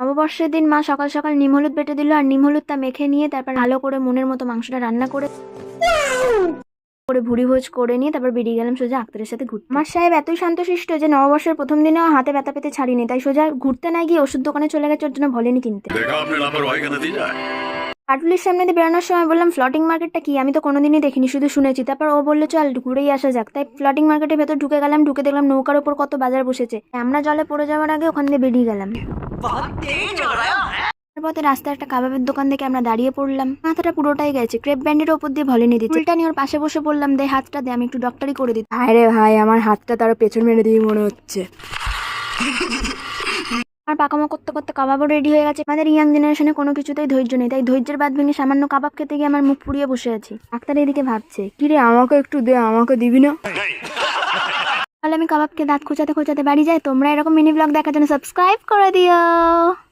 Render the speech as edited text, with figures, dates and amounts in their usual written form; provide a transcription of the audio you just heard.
নববর্ষের দিন মা সকাল সকাল নিম হলুদ বেটে দিল, আর নিম হলুদটা মেখে নিয়ে তারপর ভালো করে মনের মতো মাংসটা রান্না করে ভুড়ি ভোজ করে নিয়ে তারপর বেরিয়ে গেলাম সোজা আক্তারের সাথে ঘুরতে। আমার সাহেব এতই শান্তশিষ্ট যে নববর্ষের প্রথম দিনেও হাতে ব্যথা পেতে ছাড়িনি, তাই সোজা ঘুরতে না গিয়ে ওষুধ দোকানে চলে গেছে ওর জন্য ভলেনি কিনতে। পাটুলির সামনে দিয়ে বেরোনোর সময় বললাম ফ্লটিং মার্কেটটা কি, আমি তো কোনোদিনই দেখিনি, শুধু শুনেছি। তারপর ও বললো চল ঘুরেই আসা যাক, তাই ফ্লটিং মার্কেটের ভেতর ঢুকে গেলাম। ঢুকে দেখলাম নৌকার ওপর কত বাজার বসেছে, আমরা জলে পড়ে যাওয়ার আগে ওখান দিয়ে বেরিয়ে গেলাম। পথে রাস্তায় একটা কাবাবের দোকান থেকে আমরা দাঁড়িয়ে পড়লাম। মাথাটা পুরোটাই গেছে, ক্রেপ ব্যান্ডের ওপর দিয়ে ভলেনি দিচ্ছে। চুলটা নিয়ে ওর পাশে বসে পড়লাম, দে হাতটা দে, আমি একটু ডক্টরি করে দিই। হায় রে ভাই, আমার হাতটা তারও পেছন মেরে দিয়ে মনে হচ্ছে। আর পাকামো করতে করতে কাবাবও রেডি হয়ে গেছে। আমাদের ইয়াং জেনারেশনে কোনো কিছুতেই ধৈর্য নেই, তাই ধৈর্যের বাদ ভেঙে সামান্য কাবাব খেতে গিয়ে আমার মুখ পুড়িয়ে বসে আছি। ডাক্তার এদিকে ভাবছে, কিরে আমাকে একটু দে, আমাকে দিবি না? তাহলে আমি কাবাবকে দাঁত খোঁচাতে খোঁচাতে বাড়ি যাই। তোমরা এরকম মিনি ব্লগ দেখার জন্য সাবস্ক্রাইব করে দিও।